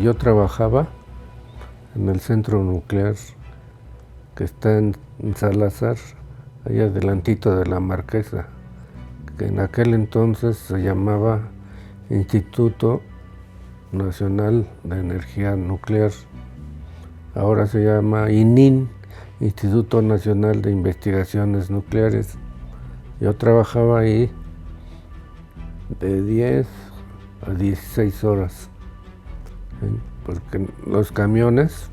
yo trabajaba en el centro nuclear que está en Salazar, allá adelantito de la Marquesa, que en aquel entonces se llamaba Instituto Nacional de Energía Nuclear. Ahora se llama ININ, Instituto Nacional de Investigaciones Nucleares. Yo trabajaba ahí de 10 a 16 horas, ¿sí? Porque los camiones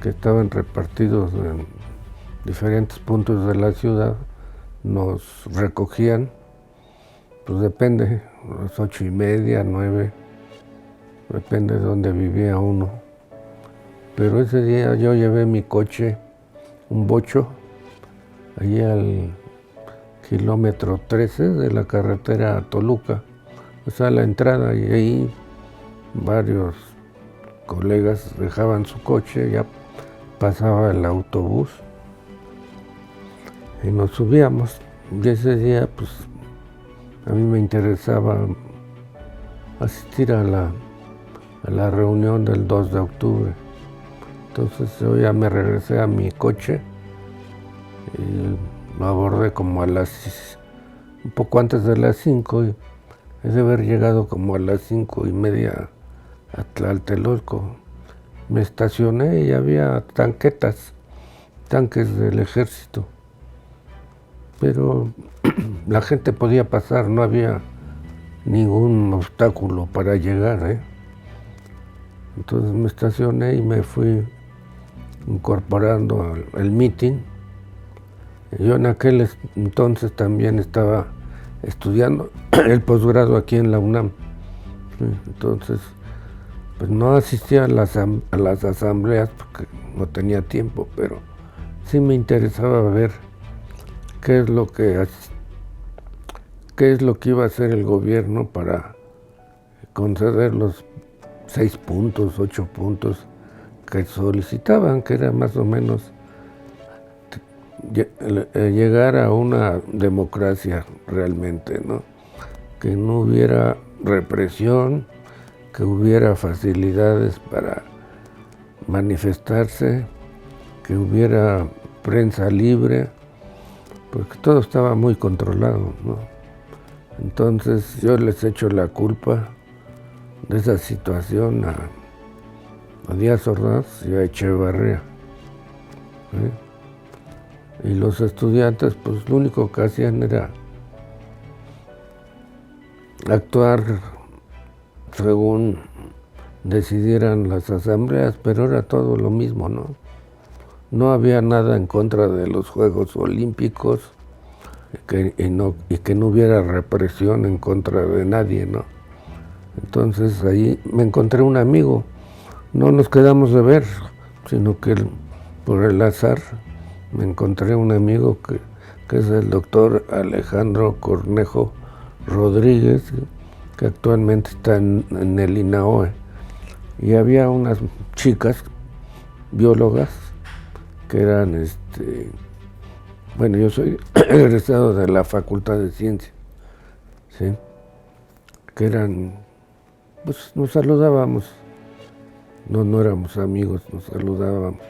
que estaban repartidos en diferentes puntos de la ciudad nos recogían, pues depende, a las 8:30, 9, depende de dónde vivía uno. Pero ese día yo llevé mi coche, un bocho, allí al kilómetro 13 de la carretera a Toluca, o sea, la entrada, y ahí varios colegas dejaban su coche, ya pasaba el autobús y nos subíamos. Y ese día, pues, a mí me interesaba asistir a la reunión del 2 de octubre. Entonces yo ya me regresé a mi coche y lo abordé como un poco antes de las 5, y he de haber llegado como a las 5:30 a Tlatelolco. Me estacioné y había tanques del ejército, pero la gente podía pasar, no había ningún obstáculo para llegar, Entonces me estacioné y me fui incorporando al meeting. Yo en aquel entonces también estaba estudiando el posgrado aquí en la UNAM. Entonces, pues no asistía a las asambleas porque no tenía tiempo, pero sí me interesaba ver qué es lo que iba a hacer el gobierno para conceder los 6 puntos, 8 puntos que solicitaban, que era más o menos llegar a una democracia realmente, ¿no? Que no hubiera represión, que hubiera facilidades para manifestarse, que hubiera prensa libre, porque todo estaba muy controlado, ¿no? Entonces yo les echo la culpa de esa situación a Díaz Ordaz y a Echevarría, Y los estudiantes, pues lo único que hacían era actuar según decidieran las asambleas, pero era todo lo mismo, ¿no? No había nada en contra de los Juegos Olímpicos y que no hubiera represión en contra de nadie, ¿no? Entonces ahí me encontré un amigo, no nos quedamos de ver, sino que por el azar me encontré un amigo que es el doctor Alejandro Cornejo Rodríguez, que actualmente está en el INAOE. Y había unas chicas biólogas que eran, bueno, yo soy egresado de la Facultad de Ciencias, ¿sí? Que eran, pues nos saludábamos, no éramos amigos, nos saludábamos.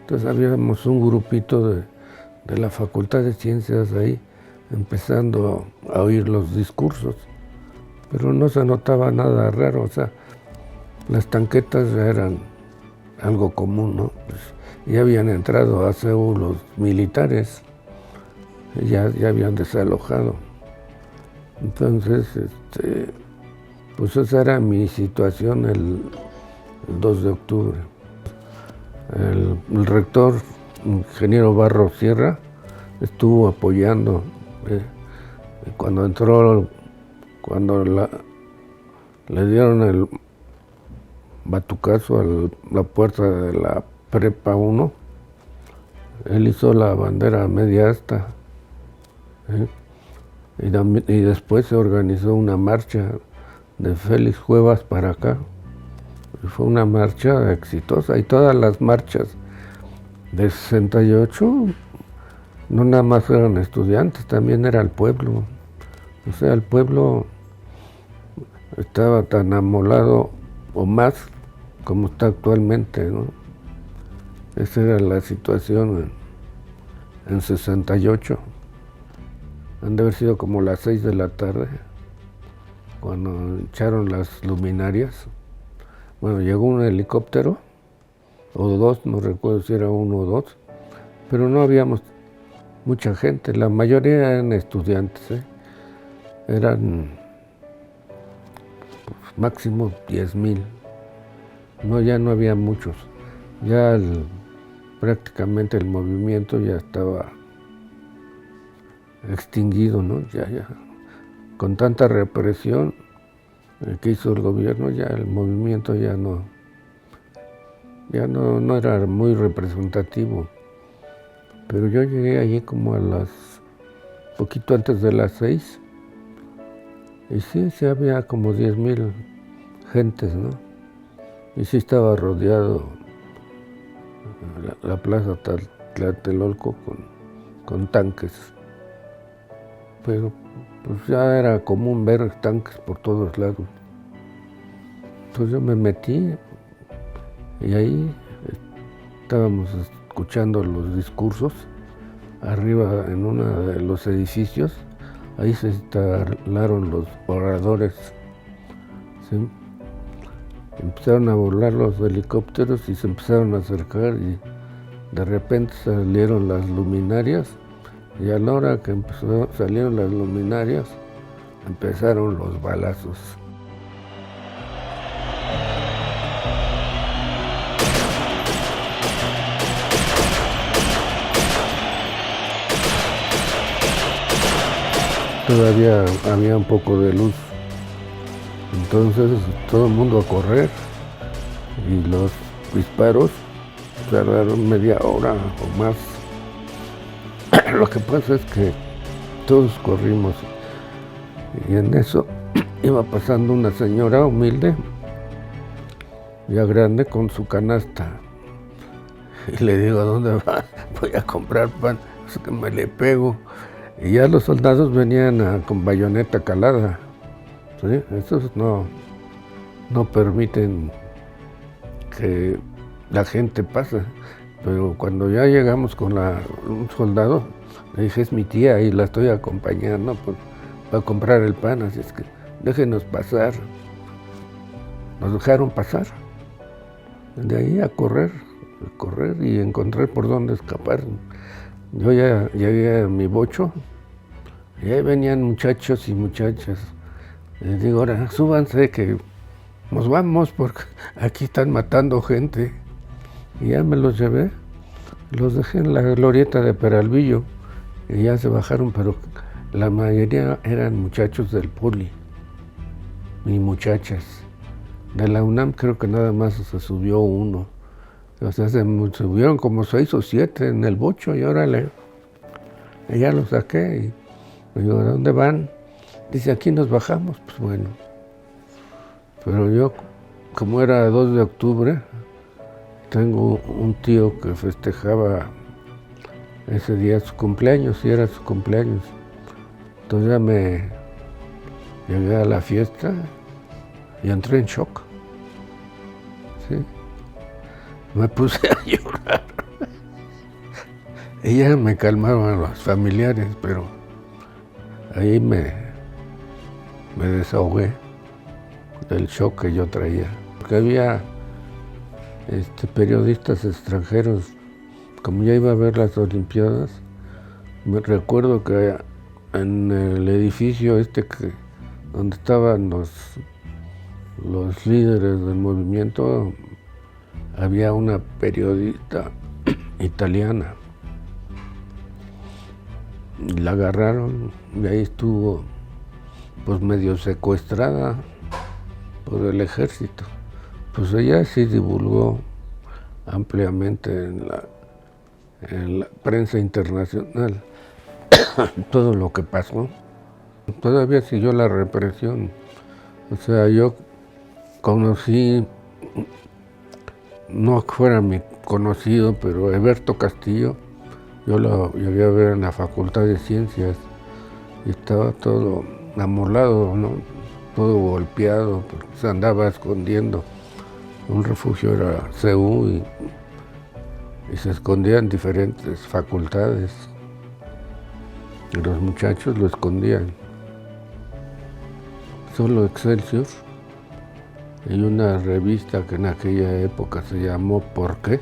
Entonces habíamos un grupito de la Facultad de Ciencias ahí, empezando a oír los discursos, pero no se notaba nada raro, o sea, las tanquetas ya eran algo común, ¿no? Pues ya habían entrado a Seúl los militares, ya habían desalojado. Entonces, pues esa era mi situación el 2 de octubre. El rector, ingeniero Barro Sierra, estuvo apoyando. Cuando le dieron el batucazo a la puerta de la Prepa 1, él hizo la bandera media asta, y después se organizó una marcha de Félix Cuevas para acá. Y fue una marcha exitosa, y todas las marchas de 68 no nada más eran estudiantes, también era el pueblo. O sea, el pueblo estaba tan amolado o más como está actualmente, ¿no? Esa era la situación en 68. Han de haber sido como las 6 de la tarde, cuando echaron las luminarias. Bueno, llegó un helicóptero, o dos, no recuerdo si era uno o dos, pero no habíamos mucha gente, la mayoría eran estudiantes, ¿eh? Eran pues, máximo 10,000, no, ya no había muchos, ya prácticamente el movimiento ya estaba extinguido, ¿no? Ya, con tanta represión que hizo el gobierno, ya el movimiento ya no era muy representativo. Pero yo llegué allí como poquito antes de las 6, y sí había como 10,000 gentes, ¿no? Y sí estaba rodeado la plaza Tlatelolco con tanques. Pero pues ya era común ver tanques por todos lados. Entonces yo me metí y ahí estábamos escuchando los discursos arriba en uno de los edificios. Ahí se instalaron los oradores, ¿sí? Empezaron a volar los helicópteros y se empezaron a acercar, y de repente salieron las luminarias, y a la hora que salieron las luminarias empezaron los balazos. Todavía había un poco de luz, entonces todo el mundo a correr, y los disparos tardaron media hora o más. Lo que pasa es que todos corrimos, y en eso iba pasando una señora humilde, ya grande, con su canasta, y le digo: ¿a dónde va? Voy a comprar pan. Es que me le pego. Y ya los soldados venían con bayoneta calada, ¿sí? Esos no permiten que la gente pase. Pero cuando ya llegamos con un soldado, le dije: es mi tía y la estoy acompañando para comprar el pan, así es que déjenos pasar. Nos dejaron pasar. De ahí a correr y encontrar por dónde escapar. Yo ya llegué a mi bocho, y ahí venían muchachos y muchachas. Les digo: ahora súbanse que nos vamos porque aquí están matando gente. Y ya me los llevé, los dejé en la glorieta de Peralvillo, y ya se bajaron, pero la mayoría eran muchachos del Poli y muchachas. De la UNAM creo que nada más se subió uno. O sea, se subieron como 6 o 7 en el bocho, y órale. Y ya los saqué, y digo: ¿a dónde van? Dice: aquí nos bajamos. Pues bueno. Pero yo, como era 2 de octubre, tengo un tío que festejaba ese día su cumpleaños, y era su cumpleaños. Entonces ya me llegué a la fiesta y entré en shock. ¿Sí? Me puse a llorar. Y ya me calmaron los familiares, pero ahí me desahogué del shock que yo traía. Porque había periodistas extranjeros, como ya iba a ver las Olimpiadas. Me recuerdo que en el edificio donde estaban los líderes del movimiento, había una periodista italiana. La agarraron y ahí estuvo pues medio secuestrada por el ejército. Pues ella sí divulgó ampliamente en la prensa internacional todo lo que pasó. Todavía siguió la represión. O sea, yo conocí, no que fuera mi conocido, pero Heberto Castillo, yo lo llegué a ver en la Facultad de Ciencias, y estaba todo amolado, ¿no? Todo golpeado, porque se andaba escondiendo Un refugio era CU y se escondían en diferentes facultades. Y los muchachos lo escondían. Solo Excelsior y una revista que en aquella época se llamó ¿Por qué?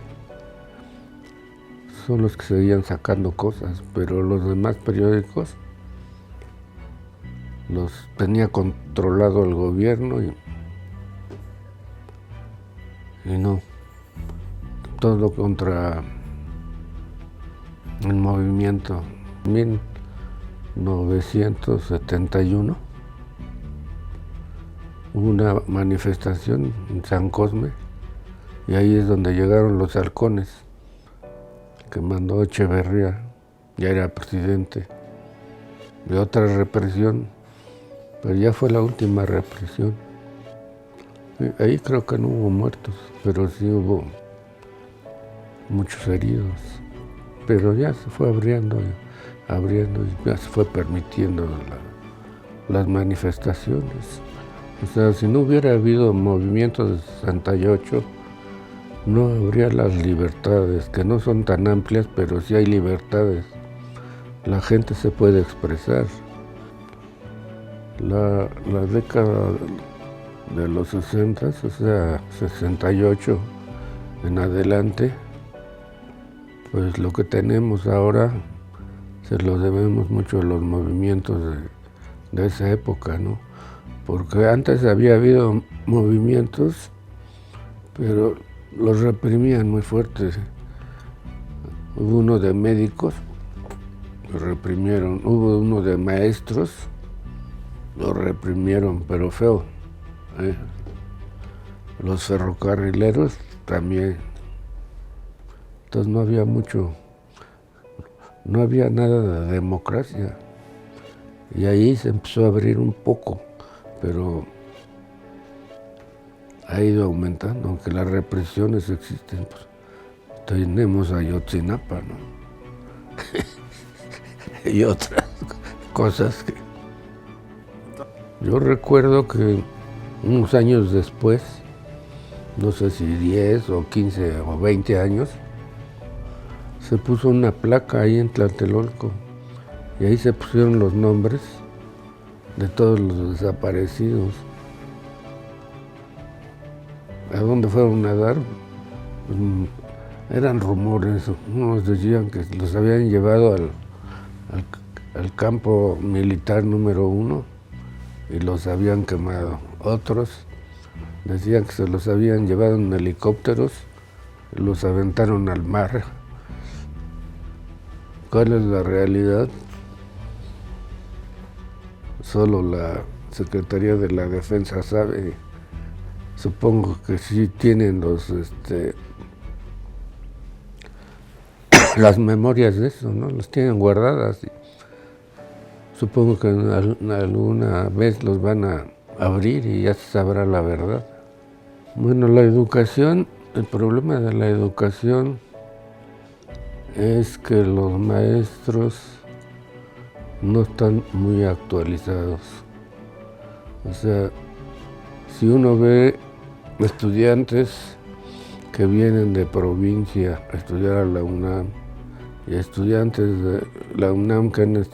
Son los que seguían sacando cosas, pero los demás periódicos los tenía controlado el gobierno y no, todo contra el movimiento. 1971 hubo una manifestación en San Cosme y ahí es donde llegaron los halcones que mandó Echeverría, ya era presidente, de otra represión, pero ya fue la última represión. Ahí creo que no hubo muertos, pero sí hubo muchos heridos, pero ya se fue abriendo y ya se fue permitiendo las manifestaciones. O sea, si no hubiera habido movimiento de 68, no habría las libertades, que no son tan amplias, pero sí hay libertades. La gente se puede expresar. La década de los 60, o sea, 68 en adelante, pues lo que tenemos ahora se lo debemos mucho a los movimientos de esa época, ¿no? Porque antes había habido movimientos, pero los reprimían muy fuerte. Hubo uno de médicos, lo reprimieron. Hubo uno de maestros, lo reprimieron, pero feo. Los ferrocarrileros también. Entonces no había nada de democracia. Y ahí se empezó a abrir un poco, pero ha ido aumentando, aunque las represiones existen. Pues, tenemos Ayotzinapa, ¿no? Y otras cosas que... Yo recuerdo que unos años después, no sé si 10 o 15 o 20 años, se puso una placa ahí en Tlatelolco y ahí se pusieron los nombres de todos los desaparecidos. ¿A dónde fueron a dar? Pues, eran rumores. Unos decían que los habían llevado al campo militar número 1 y los habían quemado. Otros decían que se los habían llevado en helicópteros y los aventaron al mar. ¿Cuál es la realidad? Solo la Secretaría de la Defensa sabe. Supongo que sí tienen las memorias de eso, ¿no? Las tienen guardadas. Y supongo que alguna vez los van a abrir y ya se sabrá la verdad. Bueno, la educación, el problema de la educación es que los maestros no están muy actualizados. O sea, si uno ve estudiantes que vienen de provincia a estudiar a la UNAM y estudiantes de la UNAM que han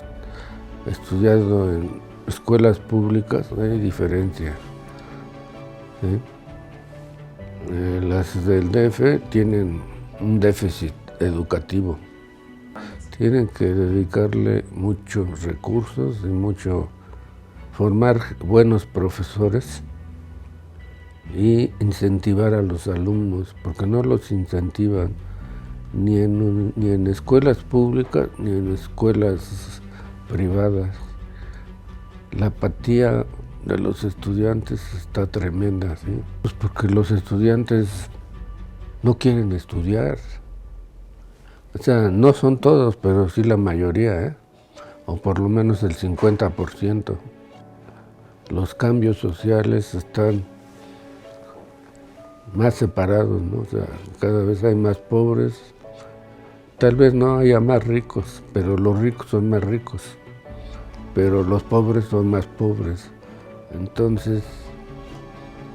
estudiado en escuelas públicas, hay diferencia. ¿Sí? Las del DF tienen un déficit educativo. Tienen que dedicarle muchos recursos y formar buenos profesores y incentivar a los alumnos, porque no los incentivan ni en escuelas públicas ni en escuelas privadas. La apatía de los estudiantes está tremenda, ¿sí? Pues porque los estudiantes no quieren estudiar. O sea, no son todos, pero sí la mayoría, ¿eh? O por lo menos el 50%. Los cambios sociales están más separados, ¿no? O sea, cada vez hay más pobres. Tal vez no haya más ricos, pero los ricos son más ricos. Pero los pobres son más pobres. Entonces,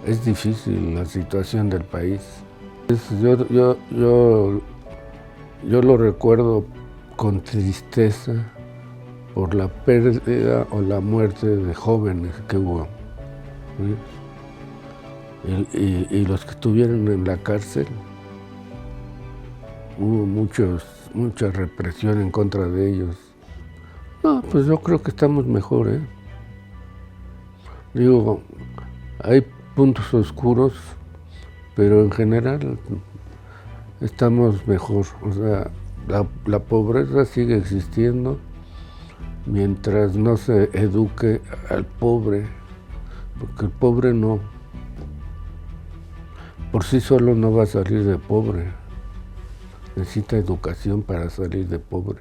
es difícil la situación del país. Yo lo recuerdo con tristeza por la pérdida o la muerte de jóvenes que hubo, ¿sí? Y los que estuvieron en la cárcel, hubo mucha represión en contra de ellos. No, pues yo creo que estamos mejor, ¿eh? Digo, hay puntos oscuros, pero en general estamos mejor. O sea, la pobreza sigue existiendo mientras no se eduque al pobre, porque el pobre no, por sí solo no va a salir de pobre, necesita educación para salir de pobre.